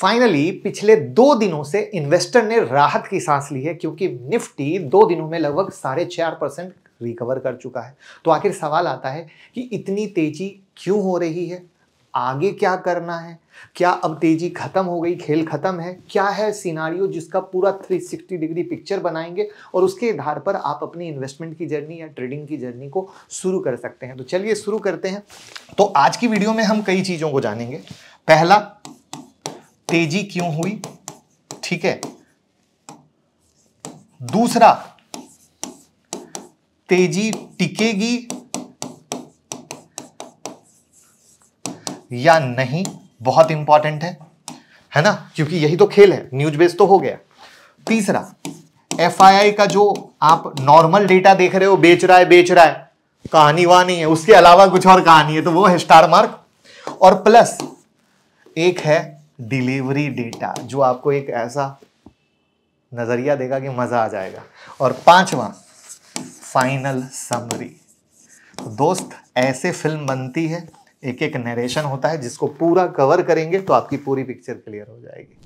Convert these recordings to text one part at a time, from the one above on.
Finally पिछले 2 दिनों से इन्वेस्टर ने राहत की सांस ली है, क्योंकि निफ्टी 2 दिनों में लगभग 4.5% रिकवर कर चुका है। तो आखिर सवाल आता है कि इतनी तेजी क्यों हो रही है, आगे क्या करना है, क्या अब तेजी खत्म हो गई, खेल खत्म है, क्या है सिनारियो जिसका पूरा 360 डिग्री पिक्चर बनाएंगे और उसके आधार पर आप अपनी इन्वेस्टमेंट की जर्नी या ट्रेडिंग की जर्नी को शुरू कर सकते हैं। तो चलिए शुरू करते हैं। तो आज की वीडियो में हम कई चीजों को जानेंगे। पहला, तेजी क्यों हुई, ठीक है। दूसरा, तेजी टिकेगी या नहीं, बहुत इंपॉर्टेंट है ना, क्योंकि यही तो खेल है। न्यूज बेस तो हो गया। तीसरा, एफआईआई का जो आप नॉर्मल डेटा देख रहे हो, बेच रहा है, कहानी वहां नहीं है, उसके अलावा कुछ और कहानी है, तो वो है स्टार मार्क। और प्लस एक है डिलीवरी डेटा, जो आपको एक ऐसा नजरिया देगा कि मजा आ जाएगा। और पांचवा, फाइनल समरी। दोस्त, ऐसे फिल्म बनती है, एक एक नरेशन होता है, जिसको पूरा कवर करेंगे तो आपकी पूरी पिक्चर क्लियर हो जाएगी।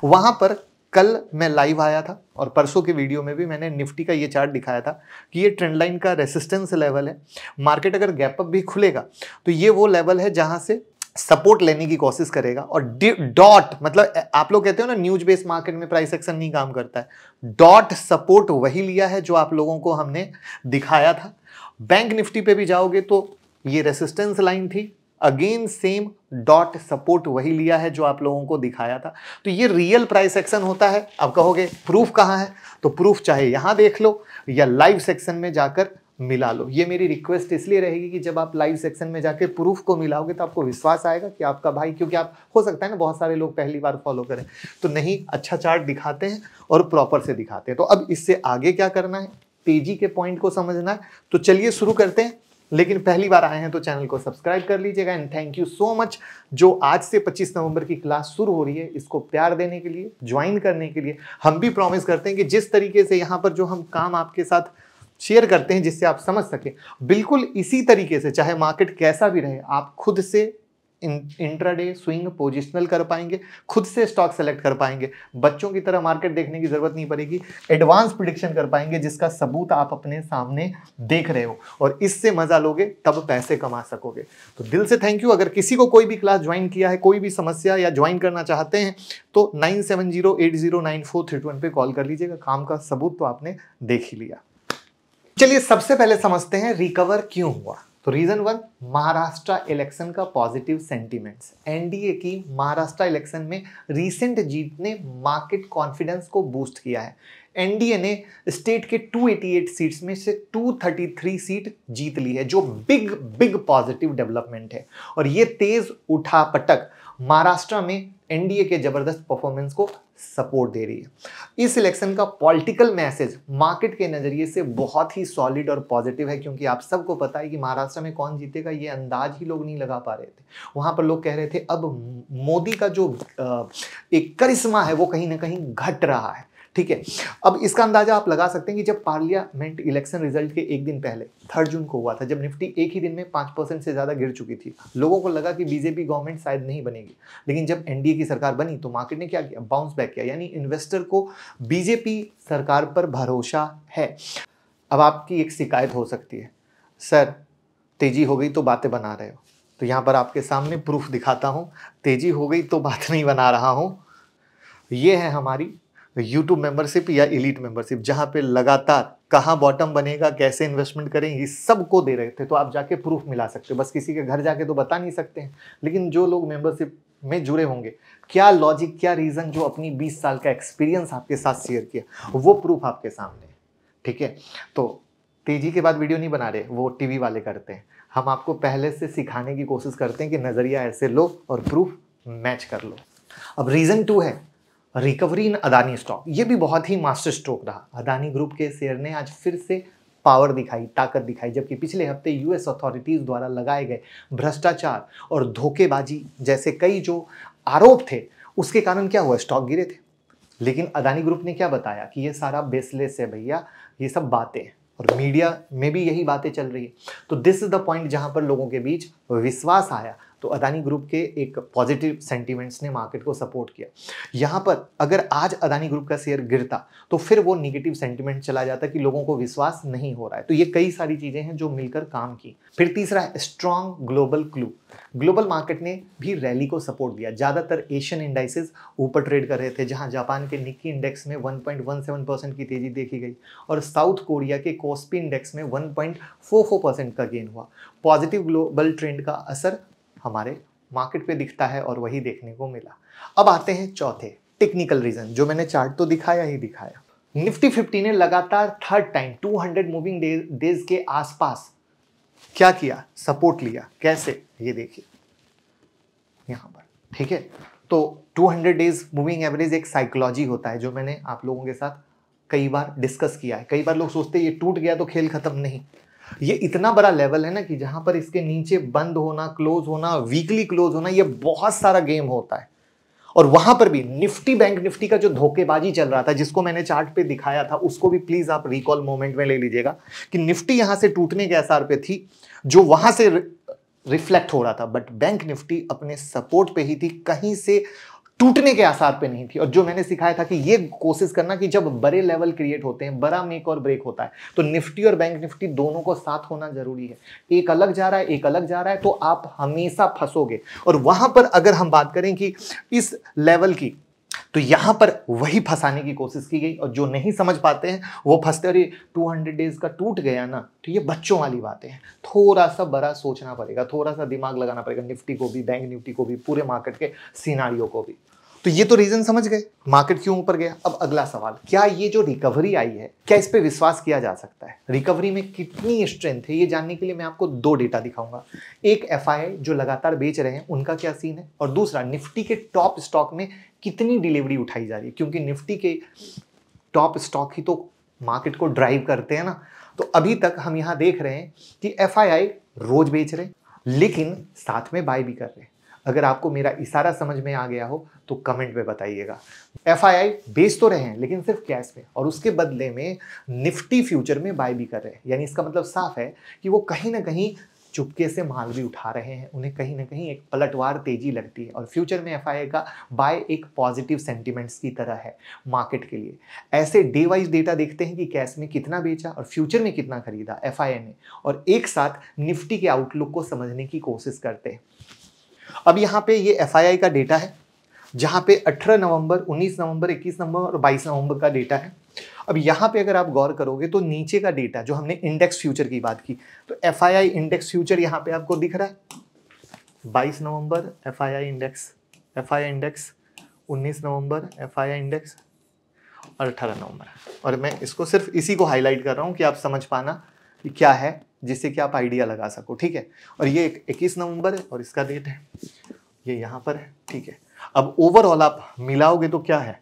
वहां पर कल मैं लाइव आया था और परसों के वीडियो में भी मैंने निफ्टी का ये चार्ट दिखाया था कि ये ट्रेंड लाइन का रेसिस्टेंस लेवल है। मार्केट अगर गैप अप भी खुलेगा तो ये वो लेवल है जहां से सपोर्ट लेने की कोशिश करेगा। और डॉट, मतलब आप लोग कहते हो ना न्यूज बेस्ड मार्केट में प्राइस एक्शन नहीं काम करता है, डॉट सपोर्ट वही लिया है जो आप लोगों को हमने दिखाया था। बैंक निफ्टी पे भी जाओगे तो ये रेसिस्टेंस लाइन थी, अगेन सेम डॉट सपोर्ट वही लिया है जो आप लोगों को दिखाया था। तो ये रियल प्राइस एक्शन होता है। अब कहोगे प्रूफ कहां है, तो प्रूफ चाहे यहां देख लो या लाइव सेक्शन में जाकर मिला लो। ये मेरी रिक्वेस्ट इसलिए रहेगी कि जब आप लाइव सेक्शन में जाकर प्रूफ को मिलाओगे तो आपको विश्वास आएगा कि आपका भाई, क्योंकि आप हो सकता है ना बहुत सारे लोग पहली बार फॉलो करें, तो नहीं, अच्छा चार्ट दिखाते हैं और प्रॉपर से दिखाते हैं। तो अब इससे आगे क्या करना है, तेजी के पॉइंट को समझना है। तो चलिए शुरू करते हैं। लेकिन पहली बार आए हैं तो चैनल को सब्सक्राइब कर लीजिएगा। And thank you so much जो आज से 25 नवंबर की क्लास शुरू हो रही है, इसको प्यार देने के लिए, ज्वाइन करने के लिए। हम भी प्रॉमिस करते हैं कि जिस तरीके से यहाँ पर जो हम काम आपके साथ शेयर करते हैं जिससे आप समझ सके, बिल्कुल इसी तरीके से चाहे मार्केट कैसा भी रहे, आप खुद से इंट्राडे स्विंग पोजिशनल कर पाएंगे, खुद से स्टॉक सेलेक्ट कर पाएंगे, बच्चों की तरह मार्केट देखने की जरूरत नहीं पड़ेगी, एडवांस प्रिडिक्शन कर पाएंगे जिसका सबूत आप अपने सामने देख रहे हो, और इससे मजा लोगे तब पैसे कमा सकोगे। तो दिल से थैंक यू। अगर किसी को कोई भी क्लास ज्वाइन किया है, कोई भी समस्या या ज्वाइन करना चाहते हैं तो 9708094321 पे कॉल कर लीजिएगा। काम का सबूत तो आपने देख ही लिया। चलिए सबसे पहले समझते हैं रिकवर क्यों हुआ। तो रीजन 1, महाराष्ट्र इलेक्शन का पॉजिटिव सेंटीमेंट्स। एनडीए की महाराष्ट्र इलेक्शन में रीसेंट जीत ने मार्केट कॉन्फिडेंस को बूस्ट किया है। एनडीए ने स्टेट के 288 सीट्स में से 233 सीट जीत ली है, जो बिग पॉजिटिव डेवलपमेंट है। और ये तेज उठापटक महाराष्ट्र में एनडीए के जबरदस्त परफॉर्मेंस को सपोर्ट दे रही है। इस इलेक्शन का पॉलिटिकल मैसेज मार्केट के नजरिए से बहुत ही सॉलिड और पॉजिटिव है, क्योंकि आप सबको पता है कि महाराष्ट्र में कौन जीतेगा ये अंदाज ही लोग नहीं लगा पा रहे थे। वहां पर लोग कह रहे थे अब मोदी का जो एक करिश्मा है वो कहीं ना कहीं घट रहा है, ठीक है। अब इसका अंदाजा आप लगा सकते हैं कि जब पार्लियामेंट इलेक्शन रिजल्ट के एक दिन पहले 3 जून को हुआ था, जब निफ्टी एक ही दिन में 5% से ज्यादा गिर चुकी थी, लोगों को लगा कि बीजेपी गवर्नमेंट शायद नहीं बनेगी। लेकिन जब एनडीए की सरकार बनी तो मार्केट ने क्या किया, बाउंस बैक किया। यानी इन्वेस्टर को बीजेपी सरकार पर भरोसा है। अब आपकी एक शिकायत हो सकती है, सर तेजी हो गई तो बातें बना रहे हो। तो यहाँ पर आपके सामने प्रूफ दिखाता हूँ, तेजी हो गई तो बात नहीं बना रहा हूँ। ये है हमारी YouTube मेंबरशिप या एलीट मेंबरशिप, जहां पे लगातार कहां बॉटम बनेगा, कैसे इन्वेस्टमेंट करेंगे, इस सब को दे रहे थे। तो आप जाके प्रूफ मिला सकते हो, बस किसी के घर जाके तो बता नहीं सकते हैं। लेकिन जो लोग मेंबरशिप में जुड़े होंगे, क्या लॉजिक, क्या रीजन, जो अपनी 20 साल का एक्सपीरियंस आपके साथ शेयर किया, वो प्रूफ आपके सामने है, ठीक है। तो तेजी के बाद वीडियो नहीं बना रहे, वो टीवी वाले करते हैं। हम आपको पहले से सिखाने की कोशिश करते हैं कि नजरिया ऐसे लो और प्रूफ मैच कर लो। अब रीजन 2 है रिकवरी इन अदानी स्टॉक। ये भी बहुत ही मास्टर स्ट्रोक रहा। अदानी ग्रुप के शेयर ने आज फिर से पावर दिखाई, ताकत दिखाई, जबकि पिछले हफ्ते यूएस अथॉरिटीज द्वारा लगाए गए भ्रष्टाचार और धोखेबाजी जैसे कई जो आरोप थे, उसके कारण क्या हुआ, स्टॉक गिरे थे। लेकिन अदानी ग्रुप ने क्या बताया कि ये सारा बेसलेस है भैया, ये सब बातें हैं, और मीडिया में भी यही बातें चल रही है। तो दिस इज द पॉइंट जहां पर लोगों के बीच विश्वास आया। तो अदानी ग्रुप के एक पॉजिटिव सेंटिमेंट्स ने मार्केट को सपोर्ट किया। यहाँ पर अगर आज अदानी ग्रुप का शेयर गिरता तो फिर वो निगेटिव सेंटिमेंट चला जाता कि लोगों को विश्वास नहीं हो रहा है। तो ये कई सारी चीजें हैं जो मिलकर काम की। फिर तीसरा है strong global clue. Global market ने भी रैली को सपोर्ट दिया। ज्यादातर एशियन इंडाइसेस ऊपर ट्रेड कर रहे थे, जहां जापान के निक्की इंडेक्स में 1.17% की तेजी देखी गई और साउथ कोरिया के कोस्पी इंडेक्स में 1.44% का गेन हुआ। पॉजिटिव ग्लोबल ट्रेंड का असर हमारे मार्केट पे दिखता है और वही देखने को मिला। अब आते हैं चौथे टेक्निकल रीजन, जो मैंने चार्ट तो दिखाया ही दिखाया। निफ्टी 50 ने लगातार थर्ड टाइम 200 मूविंग डेज के आसपास क्या किया, सपोर्ट लिया। कैसे, ये देखिए यहां पर, ठीक है। तो 200 डेज मूविंग एवरेज एक साइकोलॉजी होता है जो मैंने आप लोगों के साथ कई बार डिस्कस किया है। कई बार लोग सोचते हैं ये टूट गया तो खेल खत्म, नहीं। ये इतना बड़ा लेवल है ना कि जहां पर इसके नीचे बंद होना, क्लोज होना, वीकली क्लोज होना, ये बहुत सारा गेम होता है। और वहां पर भी निफ्टी, बैंक निफ्टी का जो धोखेबाजी चल रहा था, जिसको मैंने चार्ट पे दिखाया था, उसको भी प्लीज आप रिकॉल मोमेंट में ले लीजिएगा कि निफ्टी यहां से टूटने के आसार पे थी, जो वहां से रिफ्लेक्ट हो रहा था, बट बैंक निफ्टी अपने सपोर्ट पे ही थी, कहीं से टूटने के आसार पे नहीं थी। और जो मैंने सिखाया था कि ये कोशिश करना कि जब बड़े लेवल क्रिएट होते हैं, बड़ा मेक और ब्रेक होता है, तो निफ्टी और बैंक निफ्टी दोनों को साथ होना जरूरी है। एक अलग जा रहा है, एक अलग जा रहा है, तो आप हमेशा फंसोगे। और वहां पर अगर हम बात करें कि इस लेवल की, तो यहां पर वही फंसाने की कोशिश की गई। और जो नहीं समझ पाते हैं वो फंसते, अरे 200 डेज का टूट गया ना, तो ये बच्चों वाली बातें हैं। थोड़ा सा बड़ा सोचना पड़ेगा, थोड़ा सा दिमाग लगाना पड़ेगा, निफ्टी को भी, बैंक निफ्टी को भी, पूरे मार्केट के सिनारियो को भी। तो ये तो रीजन समझ गए मार्केट क्यों ऊपर गया। अब अगला सवाल, क्या ये जो रिकवरी आई है, क्या इस पे विश्वास किया जा सकता है? रिकवरी में कितनी स्ट्रेंथ है, ये जानने के लिए मैं आपको दो डेटा दिखाऊंगा। एक एफआईआई जो लगातार बेच रहे हैं, उनका क्या सीन है, और दूसरा निफ्टी के टॉप स्टॉक में कितनी डिलीवरी उठाई जा रही है, क्योंकि निफ्टी के टॉप स्टॉक ही तो मार्केट को ड्राइव करते हैं ना। तो अभी तक हम यहां देख रहे हैं कि एफआईआई रोज बेच रहे हैं, लेकिन साथ में बाय भी कर रहे हैं। अगर आपको मेरा इशारा समझ में आ गया हो तो कमेंट में बताइएगा। एफआईआई बेच तो रहे हैं लेकिन सिर्फ कैश में, और उसके बदले में निफ्टी फ्यूचर में बाय भी कर रहे हैं। यानी इसका मतलब साफ है कि वो कहीं ना कहीं चुपके से माल भी उठा रहे हैं, उन्हें कहीं ना कहीं एक पलटवार तेजी लगती है। और फ्यूचर में एफआईआई का बाय एक पॉजिटिव सेंटिमेंट्स की तरह है मार्केट के लिए। ऐसे डे वाइज डेटा देखते हैं कि कैश में कितना बेचा और फ्यूचर में कितना खरीदा एफआईआई ने, और एक साथ निफ्टी के आउटलुक को समझने की कोशिश करते हैं। अब यहाँ पे ये एफआईआई का डेटा है, जहाँ पे 18 नवंबर, 19 नवंबर, 21 नवंबर और 22 नवंबर का डेटा है। अब यहाँ पे अगर आप गौर करोगे तो नीचे का डेटा, जो हमने इंडेक्स फ्यूचर की बात की, तो एफआईआई इंडेक्स फ्यूचर यहाँ पे आपको दिख रहा है 22 नवंबर एफआईआई इंडेक्स, 19 नवंबर एफआईआई इंडेक्स और 18 नवंबर। और मैं इसको सिर्फ इसी को हाईलाइट कर रहा हूँ कि आप समझ पाना कि क्या है, जिससे कि आप आइडिया लगा सको, ठीक है। और ये 21 नवंबर है और इसका डेट है, ये यहाँ पर है, ठीक है। अब ओवरऑल आप मिलाओगे तो क्या है,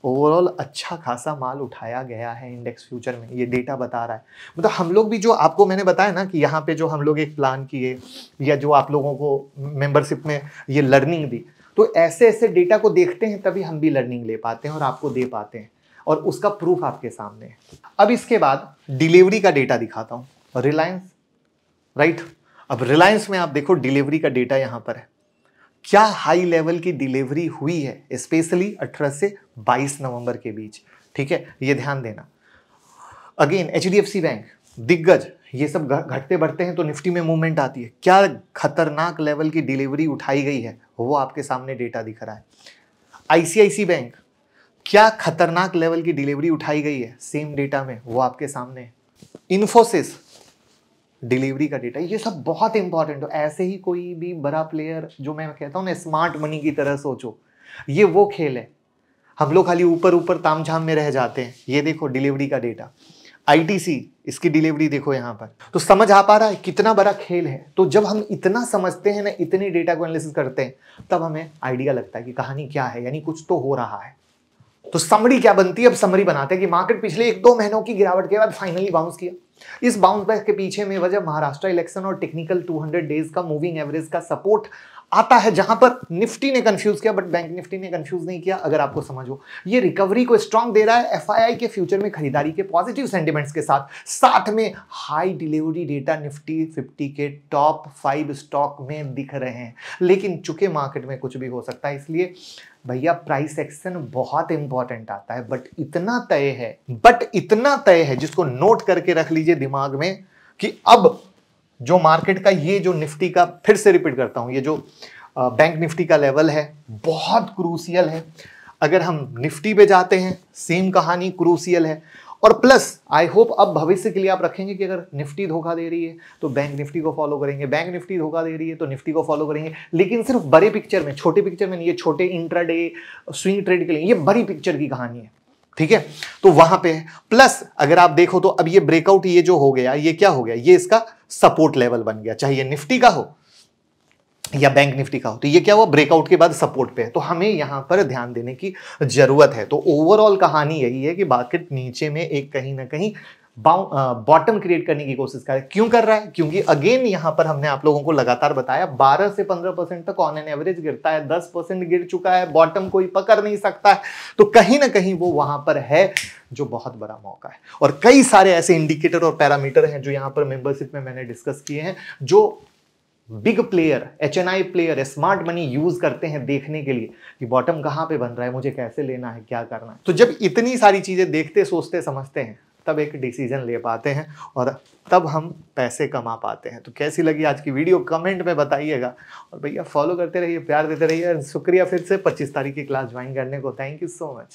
ओवरऑल अच्छा खासा माल उठाया गया है इंडेक्स फ्यूचर में, ये डेटा बता रहा है। मतलब हम लोग भी, जो आपको मैंने बताया ना कि यहाँ पे जो हम लोग एक प्लान किए, या जो आप लोगों को मेंबरशिप में ये लर्निंग दी, तो ऐसे ऐसे डेटा को देखते हैं तभी हम भी लर्निंग ले पाते हैं और आपको दे पाते हैं, और उसका प्रूफ आपके सामने है। अब इसके बाद डिलीवरी का डेटा दिखाता हूँ। रिलायंस, राइट। अब रिलायंस में आप देखो डिलीवरी का डेटा यहाँ पर है, क्या हाई लेवल की डिलीवरी हुई है, स्पेशली 18 से 22 नवंबर के बीच, ठीक है, ये ध्यान देना। अगेन एचडीएफसी बैंक, दिग्गज, ये सब घटते बढ़ते हैं तो निफ्टी में मूवमेंट आती है। क्या खतरनाक लेवल की डिलीवरी उठाई गई है, वो आपके सामने डेटा दिख रहा है। आईसीआईसी बैंक, क्या खतरनाक लेवल की डिलीवरी उठाई गई है, सेम डेटा में, वो आपके सामने है। इन्फोसिस, डिलीवरी का डेटा, ये सब बहुत इंपॉर्टेंट हो। ऐसे ही कोई भी बड़ा प्लेयर, जो मैं कहता हूं ना स्मार्ट मनी की तरह सोचो, ये वो खेल है। हम लोग खाली ऊपर ऊपर तामझाम में रह जाते हैं। ये देखो डिलीवरी का डेटा, आईटीसी, इसकी डिलीवरी देखो यहाँ पर। तो समझ आ पा रहा है कितना बड़ा खेल है। तो जब हम इतना समझते हैं ना, इतने डेटा को एनालिसिस करते हैं, तब हमें आइडिया लगता है कि कहानी क्या है, यानी कुछ तो हो रहा है। तो समरी क्या बनती है, अब समरी बनाते हैं कि मार्केट पिछले 1-2 महीनों की गिरावट के बाद फाइनली बाउंस किया। इस बाउंस बैक के पीछे में वजह महाराष्ट्र इलेक्शन और टेक्निकल 200 डेज का मूविंग एवरेज का सपोर्ट आता है जहां पर निफ्टी ने कंफ्यूज किया, बट बैंक निफ्टी ने कंफ्यूज नहीं किया। अगर आपको समझ हो, ये रिकवरी को स्ट्रांग दे रहा है एफआईआई के फ्यूचर में खरीदारी के पॉजिटिव सेंटिमेंट्स के साथ, साथ में हाई डिलीवरी डेटा निफ्टी 50 के टॉप 5 स्टॉक में दिख रहे हैं। लेकिन चूंकि मार्केट में कुछ भी हो सकता है, इसलिए भैया प्राइस एक्शन बहुत इंपॉर्टेंट आता है। बट इतना तय है जिसको नोट करके रख लीजिए दिमाग में कि अब जो मार्केट का ये जो निफ्टी का, फिर से रिपीट करता हूं, ये जो बैंक निफ्टी का लेवल है बहुत क्रूसियल है। अगर हम निफ्टी पे जाते हैं सेम कहानी क्रूसियल है। और प्लस आई होप अब भविष्य के लिए आप रखेंगे कि अगर निफ्टी धोखा दे रही है तो बैंक निफ्टी को फॉलो करेंगे, बैंक निफ्टी धोखा दे रही है तो निफ्टी को फॉलो करेंगे। लेकिन सिर्फ बड़े पिक्चर में, छोटे पिक्चर में नहीं, ये छोटे इंट्राडे स्विंग ट्रेड के लिए ये बड़ी पिक्चर की कहानी है, ठीक है। तो वहां पे है। प्लस अगर आप देखो तो अब ये ब्रेकआउट ये जो हो गया, ये क्या हो गया, ये इसका सपोर्ट लेवल बन गया, चाहे ये निफ्टी का हो या बैंक निफ्टी का हो। तो ये क्या हुआ, ब्रेकआउट के बाद सपोर्ट पे है। तो हमें यहां पर ध्यान देने की जरूरत है। तो ओवरऑल कहानी यही है कि मार्केट नीचे में एक कहीं ना कहीं बॉटम क्रिएट करने की कोशिश कर रहा है। क्यों कर रहा है? क्योंकि अगेन यहां पर हमने आप लोगों को लगातार बताया 12 से 15% तक ऑन एन एवरेज गिरता है, 10% गिर चुका है, बॉटम कोई पकड़ नहीं सकता है। तो कहीं ना कहीं वो वहां पर है जो बहुत बड़ा मौका है। और कई सारे ऐसे इंडिकेटर और पैरामीटर हैं जो यहां पर मेंबरशिप में मैंने डिस्कस किए हैं, जो big player, HNI player, smart money use करते हैं देखने के लिए कि बॉटम कहां पे बन रहा है, मुझे कैसे लेना है, क्या करना है। तो जब इतनी सारी चीजें देखते, सोचते, समझते हैं, तब एक डिसीजन ले पाते हैं और तब हम पैसे कमा पाते हैं। तो कैसी लगी आज की वीडियो कमेंट में बताइएगा। और भैया फॉलो करते रहिए, प्यार देते रहिए। शुक्रिया फिर से 25 तारीख की क्लास ज्वाइन करने को। Thank you so much.